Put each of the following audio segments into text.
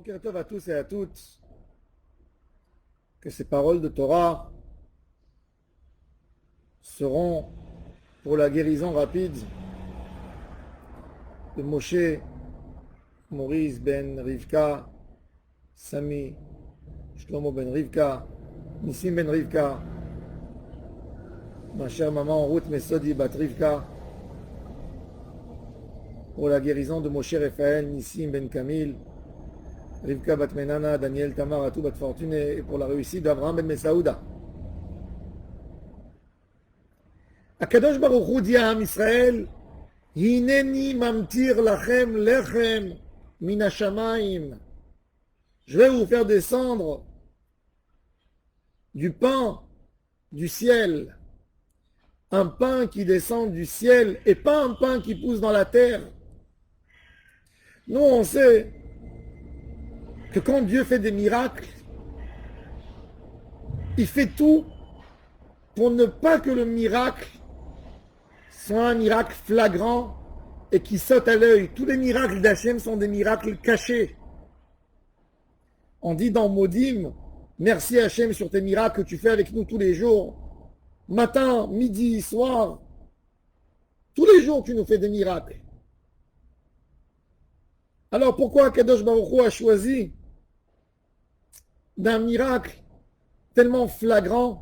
Boker Tov à tous et à toutes. Que ces paroles de Torah seront pour la guérison rapide de Moshe, Maurice ben Rivka, Sami, Shlomo ben Rivka, Nissim ben Rivka, ma chère maman Ruth Mesodi bat Rivka, pour la guérison de Moshe Raphaël, Nissim ben Kamil, Rivka bat Menana, Daniel Tamar Atou bat Fortune, et pour la réussite d'Abraham ben Mesaouda. Akadosh Baruch Hu dit à Am Israël, Hineni mamtir lachem lechem mina shamayim. Je vais vous faire descendre du pain du ciel. Un pain qui descend du ciel et pas un pain qui pousse dans la terre. Nous, on sait que quand Dieu fait des miracles, il fait tout pour ne pas que le miracle soit un miracle flagrant et qui saute à l'œil. Tous les miracles d'Hachem sont des miracles cachés. On dit dans Modim, merci Hachem sur tes miracles que tu fais avec nous tous les jours. Matin, midi, soir. Tous les jours, tu nous fais des miracles. Alors pourquoi Kadosh Baruch Hu a choisi d'un miracle tellement flagrant,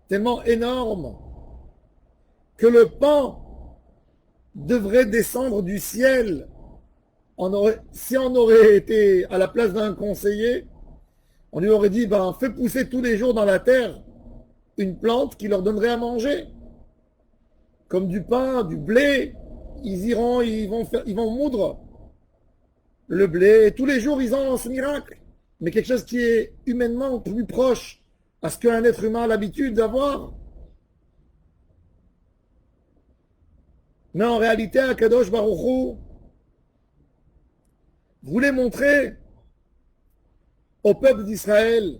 tellement énorme, que le pain devrait descendre du ciel? Si on aurait été à la place d'un conseiller, on lui aurait dit, fais pousser tous les jours dans la terre une plante qui leur donnerait à manger. Comme du pain, du blé, ils vont moudre le blé, et tous les jours ils ont ce miracle. Mais quelque chose qui est humainement plus proche à ce qu'un être humain a l'habitude d'avoir. Mais en réalité, Akadosh Baruch Hu voulait montrer au peuple d'Israël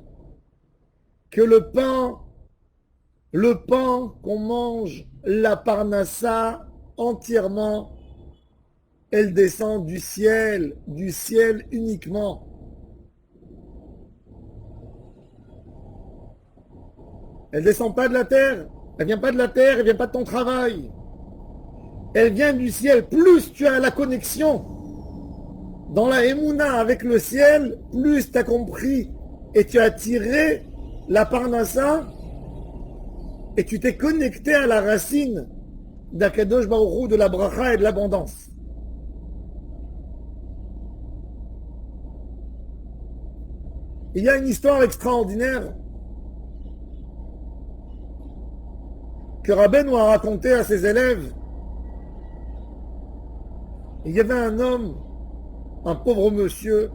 que le pain qu'on mange, la parnassa entièrement, elle descend du ciel uniquement. Elle descend pas de la terre, elle vient pas de la terre, elle vient pas de ton travail. Elle vient du ciel. Plus tu as la connexion dans la Emouna avec le ciel, plus tu as compris et tu as tiré la parnassa et tu t'es connecté à la racine d'Akadosh Baruch Hu, de la bracha et de l'abondance. Il y a une histoire extraordinaire que Rabbeinu a raconté à ses élèves. Il y avait un homme, un pauvre monsieur,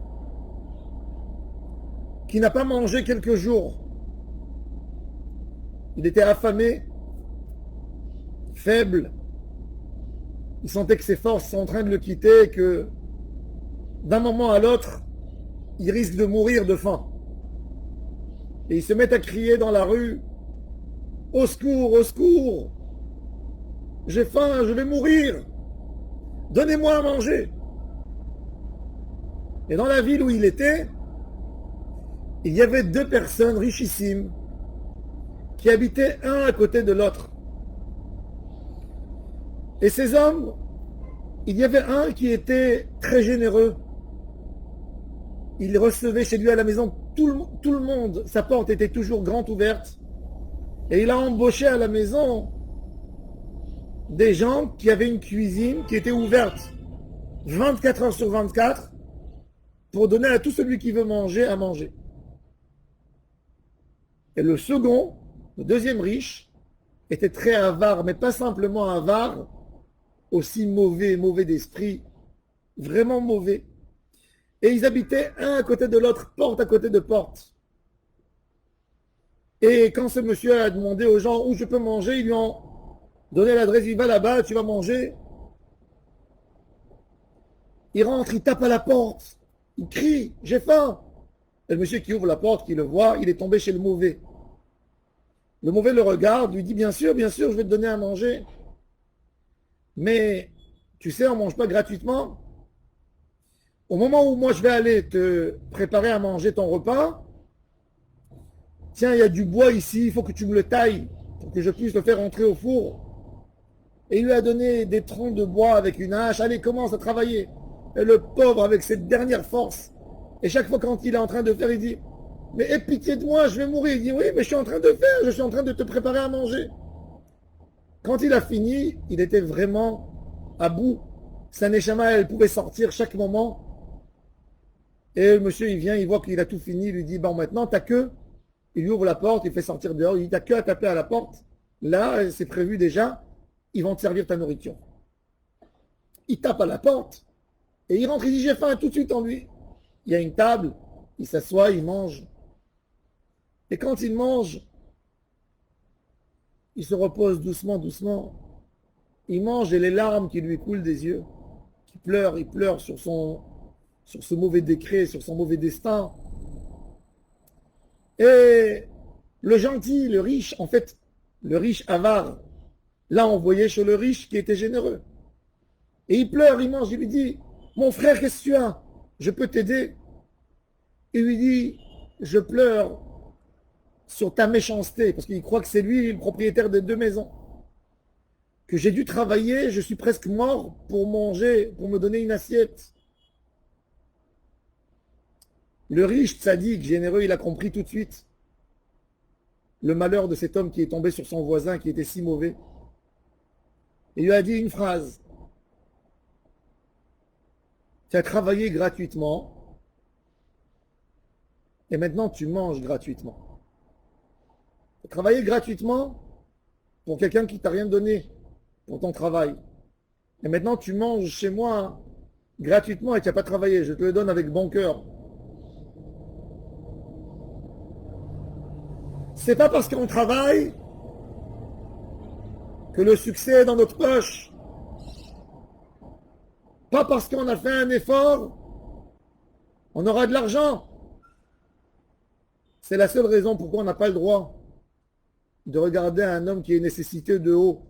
qui n'a pas mangé quelques jours. Il était affamé, faible. Il sentait que ses forces sont en train de le quitter et que d'un moment à l'autre, il risque de mourir de faim. Et il se met à crier dans la rue, « Au secours, au secours! J'ai faim, je vais mourir! Donnez-moi à manger !» Et dans la ville où il était, il y avait deux personnes richissimes qui habitaient un à côté de l'autre. Et ces hommes, il y avait un qui était très généreux. Il recevait chez lui à la maison tout le monde. Sa porte était toujours grande ouverte. Et il a embauché à la maison des gens qui avaient une cuisine qui était ouverte 24 heures sur 24 pour donner à tout celui qui veut manger à manger. Et le second, le deuxième riche, était très avare, mais pas simplement avare, aussi mauvais d'esprit, vraiment mauvais. Et ils habitaient un à côté de l'autre, porte à côté de porte. Et quand ce monsieur a demandé aux gens où je peux manger, ils lui ont donné l'adresse, il va là-bas, tu vas manger. Il rentre, il tape à la porte, il crie, j'ai faim. Et le monsieur qui ouvre la porte, qui le voit, il est tombé chez le mauvais. Le mauvais le regarde, lui dit, bien sûr, je vais te donner à manger. Mais, tu sais, on ne mange pas gratuitement. Au moment où moi je vais aller te préparer à manger ton repas, tiens, il y a du bois ici, il faut que tu me le tailles pour que je puisse le faire rentrer au four. Et il lui a donné des troncs de bois avec une hache. Allez, commence à travailler. Et le pauvre, avec cette dernière force, et chaque fois quand il est en train de faire, il dit, mais aie pitié de moi, je vais mourir. Il dit, oui, mais je suis en train de faire, je suis en train de te préparer à manger. Quand il a fini, il était vraiment à bout. Sa neshama, elle pouvait sortir chaque moment. Et le monsieur, il vient, il voit qu'il a tout fini, il lui dit, bon, maintenant, t'as que. Il lui ouvre la porte, il fait sortir dehors, il dit, t'as que à taper à la porte. Là, c'est prévu déjà, ils vont te servir ta nourriture. Il tape à la porte, et il rentre, il dit, j'ai faim tout de suite en lui. Il y a une table, il s'assoit, il mange. Et quand il mange, il se repose doucement, doucement. Il mange et les larmes qui lui coulent des yeux, il pleure sur ce mauvais décret, sur son mauvais destin. Et le gentil, le riche, en fait, le riche avare, l'a envoyé chez le riche qui était généreux. Et il pleure, il mange, il lui dit, mon frère, qu'est-ce que tu as? Je peux t'aider? Il lui dit, je pleure sur ta méchanceté, parce qu'il croit que c'est lui le propriétaire des deux maisons. Que j'ai dû travailler, je suis presque mort pour manger, pour me donner une assiette. Le riche tzaddik, généreux, il a compris tout de suite le malheur de cet homme qui est tombé sur son voisin qui était si mauvais. Et il lui a dit une phrase. Tu as travaillé gratuitement et maintenant tu manges gratuitement. Tu as travaillé gratuitement pour quelqu'un qui t'a rien donné pour ton travail. Et maintenant tu manges chez moi gratuitement et tu n'as pas travaillé. Je te le donne avec bon cœur. C'est pas parce qu'on travaille que le succès est dans notre poche. Pas parce qu'on a fait un effort, on aura de l'argent. C'est la seule raison pourquoi on n'a pas le droit de regarder un homme qui est nécessité de haut.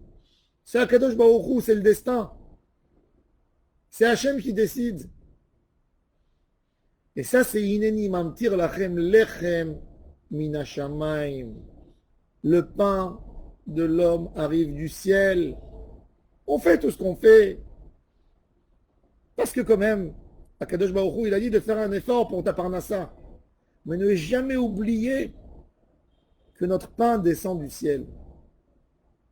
C'est Akadosh Baruch Hu, c'est le destin. C'est Hachem qui décide. Et ça, c'est Ineni Mamtir Lachem Lechem Minashamaim. Le pain de l'homme arrive du ciel. On fait tout ce qu'on fait. Parce que quand même, Akadosh Baruch Hu, il a dit de faire un effort pour ta parnassa. Mais ne jamais oublier que notre pain descend du ciel.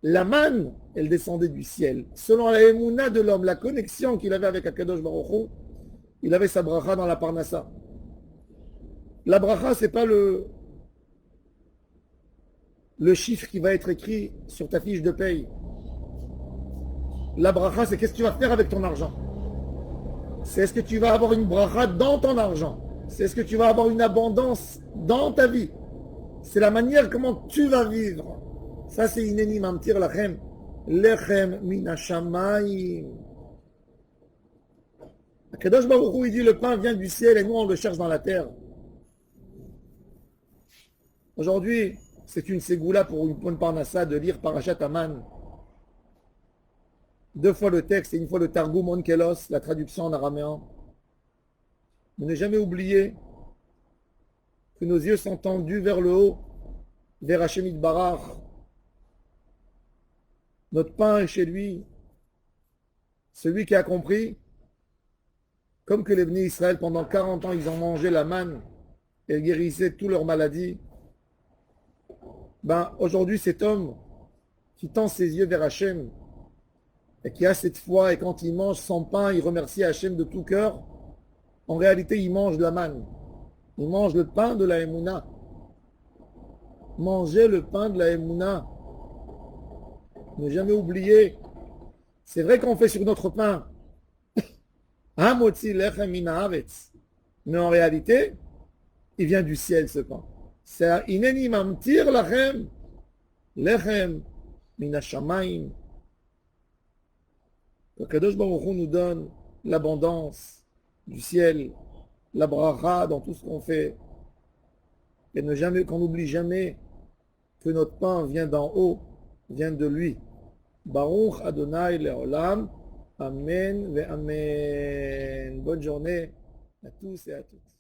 La manne, elle descendait du ciel. Selon la émouna de l'homme, la connexion qu'il avait avec Akadosh Baruch Hu, il avait sa bracha dans la parnassa. La bracha, c'est pas le chiffre qui va être écrit sur ta fiche de paye. La bracha, c'est qu'est-ce que tu vas faire avec ton argent. C'est est-ce que tu vas avoir une bracha dans ton argent. C'est est-ce que tu vas avoir une abondance dans ta vie. C'est la manière comment tu vas vivre. Ça, c'est Ineni Mamtir Lachem. Lechem Minashamayim. Akadosh Baruch Hu, il dit le pain vient du ciel et nous, on le cherche dans la terre. Aujourd'hui, c'est une ségoula pour une bonne parnassa de lire Parashat Aman. 2 fois le texte et une fois le Targum Onkelos, la traduction en araméen. Mais ne jamais oublier que nos yeux sont tendus vers le haut, vers Hachem Yitbarach. Notre pain est chez lui. Celui qui a compris, comme que les Bnei Israël, pendant 40 ans, ils ont mangé la manne et guérissaient toutes leurs maladies. Ben, aujourd'hui, cet homme qui tend ses yeux vers Hachem et qui a cette foi, et quand il mange son pain, il remercie Hachem de tout cœur, en réalité, il mange la manne. Il mange le pain de la Emouna. Manger le pain de la Emouna. Ne jamais oublier. C'est vrai qu'on fait sur notre pain. Hamotzi lechem min haaretz. Mais en réalité, il vient du ciel ce pain. C'est Ineni Mamtir Lachem Lechem min hashamayim. Le Kadosh Baruch Hu nous donne l'abondance du ciel, la bracha dans tout ce qu'on fait. Et ne jamais, qu'on n'oublie jamais que notre pain vient d'en haut, vient de lui. Baruch Adonai Leolam. Amen ve Amen. Bonne journée. à tous et à toutes.